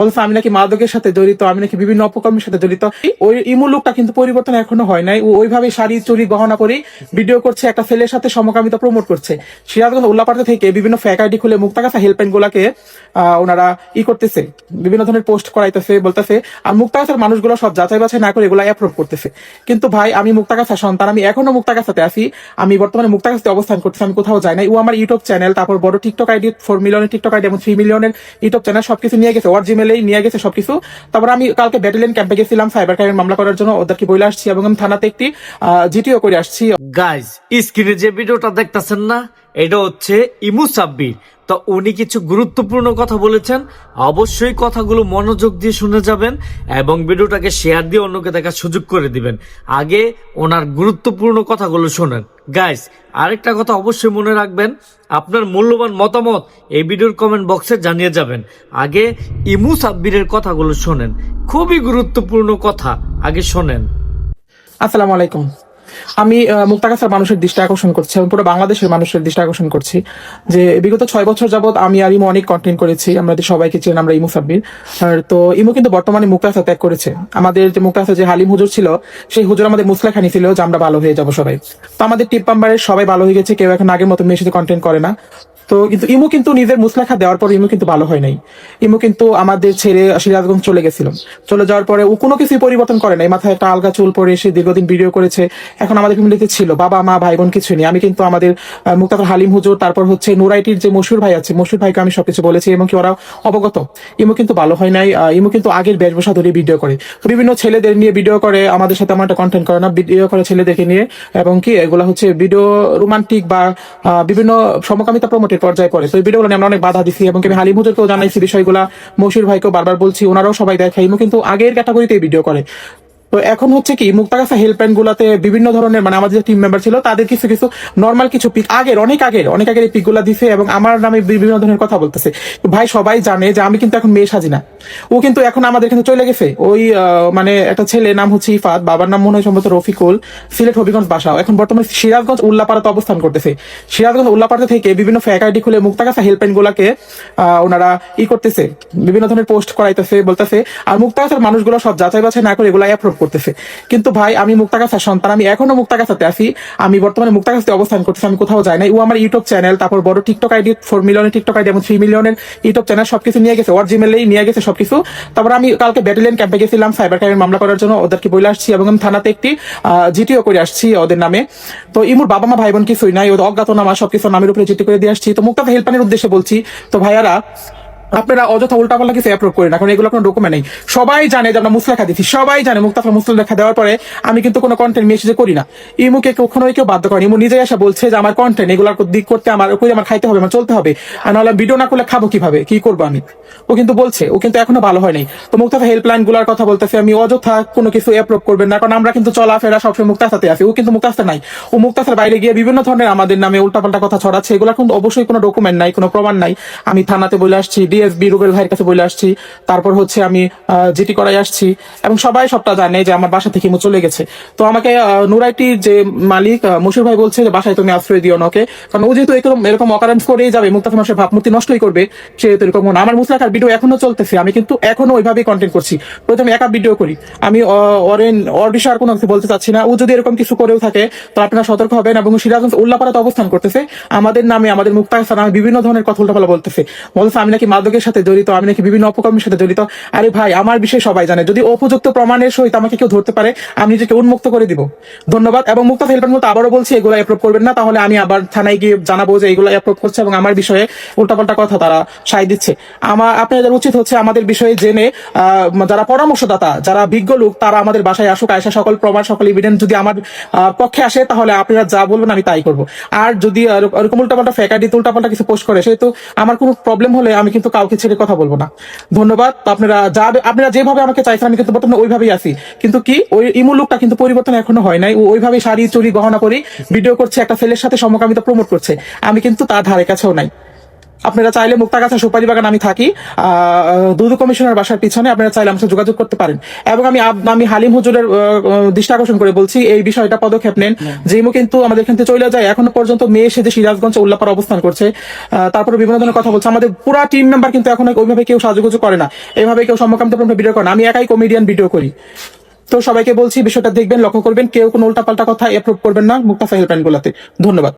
বলছে আমি নাকি মাদকের সাথে জড়িত, আমি নাকি বিভিন্ন অপকর্মের সাথে জড়িত। ওই ইমু লোকটা কিন্তু পরিবর্তন এখনো হয় নাই। ও ওইভাবে শাড়ি চুরি গহনা করে ভিডিও করছে, একটা ছেলের সাথে সমকামিতা প্রমোট করছে। সিরাজগঞ্জ উল্লাপাড়া থেকে বিভিন্ন ফেক আইডি খুলে মুক্তাগাছা হেল্পলাইন গুলাকে ওনারা করতেছে, বিভিন্ন ধরনের পোস্ট করাইতেছে, বলতেছে। আর মুক্তাগাছার মানুষগুলো সব যাচাই বাছাই না করে এগুলা অ্যাপ্রুভ করতেছে। কিন্তু ভাই আমি মুক্তাগাছার সন্তান, আমি এখনো মুক্তাগাছাতে আছি, আমি বর্তমানে মুক্তাগাছাতে অবস্থান করতেছি, আমি কোথাও যাই নাই। ও আমার ইউটিউব চ্যানেল, তারপর বড় টিকটক আইডি 4 মিলিয়নের টিকটক আইডি এবং 3 মিলিয়নের ইউটিউব চ্যানেল সবকিছু নিয়ে গেছে, ওর জিমেলেই নিয়ে গেছে সবকিছু। তারপর আমি কালকে ব্যাটালিয়ন ক্যাম্পে গেছিলাম সাইবার ক্রাইমের মামলা করার জন্য, ওদেরকে বলে আসছি এবং আমি থানাতে একটি জিটিও করে আসছি। গাইজ, স্ক্রিনে যে ভিডিওটা দেখতেছেন না, এটা হচ্ছে ইমু সাব্বির। তো উনি কিছু গুরুত্বপূর্ণ কথা বলেছেন, অবশ্যই কথাগুলো মনোযোগ দিয়ে শুনে যাবেন এবং ভিডিওটাকে শেয়ার দিয়ে অন্যকে দেখার সুযোগ করে দিবেন। আগে ওনার গুরুত্বপূর্ণ কথাগুলো শোনেন। গাইজ, আরেকটা কথা অবশ্যই মনে রাখবেন, আপনার মূল্যবান মতামত এই ভিডিওর কমেন্ট বক্সে জানিয়ে যাবেন। আগে ইমু সাব্বিরের কথাগুলো শোনেন, খুবই গুরুত্বপূর্ণ কথা, আগে শোনেন। আসসালামু আলাইকুম। আমি মুক্তাগাছার মানুষের দৃষ্টি আকর্ষণ করছি এবং পুরো বাংলাদেশের মানুষের দৃষ্টি আকর্ষণ করছি যে বিগত 6 বছর যাবত আমি আর ইমু অনেক কন্টেন্ট করেছি। আমাদের সবাইকে চেন আমরা ইমু সাব্বির। আর তো ইমু কিন্তু বর্তমানে মুক্তাগাছা ত্যাগ করেছে। আমাদের যে মুক্তাগাছা যে হালিম হুজুর ছিল, সেই হুজুর আমাদের মুসলাখানি ছিল যে আমরা ভালো হয়ে যাবো সবাই। তো আমাদের টিপ পাম্বারের সবাই ভালো হয়ে গেছে, কেউ এখন আগের মতো মেয়ের সাথে কন্টেন্ট করে না। তো কিন্তু ইমু কিন্তু নিজের মুসলেখা দেওয়ার পর ইমু কিন্তু ভালো হয় নাই। ইমু কিন্তু আমাদের ছেড়ে সিরাজগঞ্জ চলে গেছিল। চলে যাওয়ার পরে ও কোনো কিছুই পরিবর্তন করে নাই। মাথায় একটা আলগা চুল পরে এসে দীর্ঘদিন ভিডিও করেছে। এখন আমাদের ফ্যামিলিতে ছিল বাবা মা ভাই বোন কিছু নেই। আমি কিন্তু আমাদের মুক্তাগাছার হালিম হুজুর, তারপর হচ্ছে নুরাইটির যে মশুর ভাই আছে, মশুর ভাইকে আমি সবকিছু বলেছি এবং কি ওরা অবগত। ইমু কিন্তু ভালো হয় নাই। ইমু কিন্তু আগের বেশভূষা ধরে ভিডিও করে, তো বিভিন্ন ছেলেদের নিয়ে ভিডিও করে, আমাদের সাথে আমার একটা কন্টেন্ট করে না, ভিডিও করে ছেলেদেরকে নিয়ে। এবং কি এগুলা হচ্ছে ভিডিও রোমান্টিক বা বিভিন্ন সমকামিতা প্রমোটের পর্যায়ে পড়ে। তো এই ভিডিওগুলো আমরা অনেক বাধা দিচ্ছি এবং আমি হালিম হুজুরকেও জানাইছি বিষয়গুলা, মশুর ভাইকেও বারবার বলছি, ওনারাও সবাই দেখাই। ইমু কিন্তু আগের ক্যাটাগরিতে ভিডিও করে। তো এখন হচ্ছে কি মুক্তাগাছা হেল্পলাইন গুলাতে বিভিন্ন ধরনের আমাদের যে টিম মেম্বার ছিল তাদের কিছু কিছু নর্মাল কিছু পিক অনেক আগের এই পিক গুলা দিছে এবং আমার নামে বিভিন্ন ধরনের কথা বলতেছে। ভাই সবাই জানে যে আমি কিন্তু এখন মেয়ে সাজি না। ও কিন্তু এখন আমাদের এখানে চলে গেছে। ওই একটা ছেলে নাম হচ্ছে ইফাত, বাবার নাম মনে হয় সম্ভবত রফিকুল, সিলেট হবিগঞ্জ বাসা, এখন বর্তমানে সিরাজগঞ্জ উল্লাপাড়াতে অবস্থান করতেছে। সিরাজগঞ্জ উল্লাপাড়া থেকে বিভিন্ন ফেক আইডি খুলে মুক্তাগাছা হেল্পলাইন গুলাকে ওনারা করতেছে, বিভিন্ন ধরনের পোস্ট করাইতেছে, বলতেছে। আর মুক্তাগাছার মানুষগুলো সব যাচাই বাছাই না করে এগুলা অ্যাপ্রুভ করতেছে। কিন্তু ভাই আমি মুক্তাগাছার সন্তান, আমি এখনো মুক্তাগাছাতে আছি, আমি বর্তমানে মুক্তাগাছাতে অবস্থান করতেছি, আমি কোথাও যাই নাই। ও আমার ইউটিউব চ্যানেল, তারপর বড় টিকটক আইডি 4 মিলিয়নের টিকটক আইডি এবং 3 মিলিয়নের ইউটিউব চ্যানেল সবকিছু নিয়ে গেছে, ওর জিমেলেই নিয়ে গেছে সবকিছু। তারপর আমি কালকে ব্যাটালিয়ন ক্যাম্পে গেছিলাম সাইবার ক্রাইমের মামলা করার জন্য, ওদেরকে বলে আসছি এবং আমি থানাতে একটি জিটিও করে আসছি ওদের নামে। তো ইমুর বাবা মা ভাই বোন কিছুই নাই, ওদের অজ্ঞাতনামা সবকিছু নামের উপরে জিটি করে দিয়ে আসছি। তো মুক্তাগাছা হেল্পলাইনের উদ্দেশ্যে বলছি, তো ভাইয়ারা আপনারা অযথা উল্টাপাল্টা কিছু অ্যাপ্রুভ করেন না, কারণ এগুলো কোনো ডকুমেন্ট নেই। সবাই জানে যে আমরা মুসলেখা দিচ্ছি, সবাই জানে মুক্তাগাছা মুসলেখা দেওয়ার পরে আমি কিন্তু কোনো কন্টেন্ট মেসেজ করি না। ইমুকে কখনোই কেউ বাধ্য করেনি। ইমু নিজেই আসা বলছে যে আমার কন্টেন্ট এগুলোর দিক করতে আমার খাইতে হবে, আমার চলতে হবে, আর নাহলে ভিডিও না করলে খাবো কিভাবে, কি করবো আমি। ও কিন্তু বলছে, ও কিন্তু এখনো ভালো হয় নাই। তো মুক্তাগাছা হেল্পলাইন গুলার কথা বলতেছে, আমি অযথা কোনো কিছু অ্যাপ্রুভ করবেন না, কারণ আমরা কিন্তু চলাফেরা সবসময় মুক্তাগাছাতে আছি। ও কিন্তু মুক্তাগাছা নাই, ও মুক্তাগাছার বাইরে গিয়ে বিভিন্ন ধরনের আমাদের নামে উল্টাপাল্টা কথা ছড়াচ্ছে। এগুলো কিন্তু অবশ্যই কোনো ডকুমেন্ট নাই, কোনো প্রমাণ নাই। আমি থানাতে বলে আসছি, ডিএসবি রুবেল ভাইয়ের কাছে বলে আসছি, তারপর হচ্ছে আমি জিটি করাই আসছি এবং সবাই সবটা জানে যে আমার বাসা থেকে চলে গেছে। তো আমাকে নুরাইটির যে মালিক মশুর ভাই বলছে যে বাসায় তুমি আশ্রয় দিও না ওকে, কারণ ও যেহেতু এরকম অকারেন্স করেই যাবে, মুক্তাগাছা মানুষের ভাবমূর্তি নষ্টই করবে, সেহেতু এরকম না। আমার মুসলাখার ভিডিও এখনো চলতেছে, আমি কিন্তু এখনো ওইভাবেই কন্টেন্ট করছি। প্রথমে একা ভিডিও করি আমি, ওর বিষয়ে আর কোনো কিছু বলতে চাচ্ছি না। ও যদি এরকম কিছু করেও থাকে তো আপনারা সতর্ক হবেন। এবং সিরাজগঞ্জ উল্লাপাড়াতে অবস্থান করতেছে, আমাদের নামে আমাদের মুক্তাগাছা নামে বিভিন্ন ধরনের কথা উল্টাপাল্টা বলতেছে আমি নাকি মাদকের সাথে জড়িত, আমি নাকি বিভিন্ন অপকর্মের সাথে জড়িত। আরে ভাই আমার বিষয়ে সবাই জানে, যদি উপযুক্ত প্রমাণের সহিত আমাকে কেউ ধরতে পারে আমি নিজেকে উন্মুক্ত করে দিব। ধন্যবাদ। এবং মুক্তাগাছা হেল্পলাইন মতো আবারও বলছি, এগুলো অ্যাপ্রুভ করবেন না, তাহলে আমি আবার থানায় গিয়ে জানাবো যে এগুলো অ্যাপ্রুভ করছে এবং আমার বিষয়ে উল্টাপাল্টা কথা তারা সায় দিচ্ছে। আপনাদের উচিত হচ্ছে আমাদের বিষয়ে জেনে যারা পরামর্শদাতা, যারা বিজ্ঞ লোক, তারা আমাদের বাসায় আসুক, আয়সা সকল প্রমাণ সকল এভিডেন্স যদি আমার পক্ষে আসে তাহলে আপনারা যা বলবেন আমি তাই করবো। আর যদি এরকম উল্টাপাল্টা ফেক আইডি উল্টাপাল্টা কিছু পোস্ট করে, সেহেতু আমার কোনো প্রবলেম হলে আমি কিন্তু কাউকে ছেড়ে কথা বলবো না। ধন্যবাদ। আপনারা যেভাবে আমাকে চাইছেন আমি কিন্তু বর্তমানে ওইভাবেই আছি। কিন্তু কি ওই ইমু লোকটা কিন্তু পরিবর্তন এখনো হয় নাই। ও ওইভাবে শাড়ি চুরি গহনা করে ভিডিও করছে, একটা ছেলের সাথে সমকামিতা প্রমোট করছে। আমি কিন্তু তার ধারে কাছেও নাই। আপনারা চাইলে মুক্তাগাছা সুপারি বাগান আমি থাকি দুদু কমিশনার বাসার পিছনে, আপনারা চাইলে আমার সাথে যোগাযোগ করতে পারেন। এবং আমি হালিম হুজুরের দৃষ্টি আকর্ষণ করে বলছি এই বিষয়টা পদক্ষেপ নেন। যে ইমু কিন্তু আমাদের এখান থেকে চলে যায়, এখনো পর্যন্ত মেয়ে এসে যে সিরাজগঞ্জ উল্লাপাড়া অবস্থান করছে, তারপরে বিভিন্ন ধরনের কথা বলছে। আমাদের পুরা টিম মেম্বার কিন্তু এখন ওইভাবে কেউ সাজুগুজু করে না, এইভাবে কেউ সম্মুখান্তপূর্ণ ভিডিও করে না, আমি একাই কমেডিয়ান ভিডিও করি। তো সবাইকে বলছি বিষয়টা দেখবেন, লক্ষ্য করবেন, কেউ কোনো উল্টাপাল্টা কথা অ্যাপ্রুভ করবেন না মুক্তাফা হেল্পলাইন গুলাতে। ধন্যবাদ।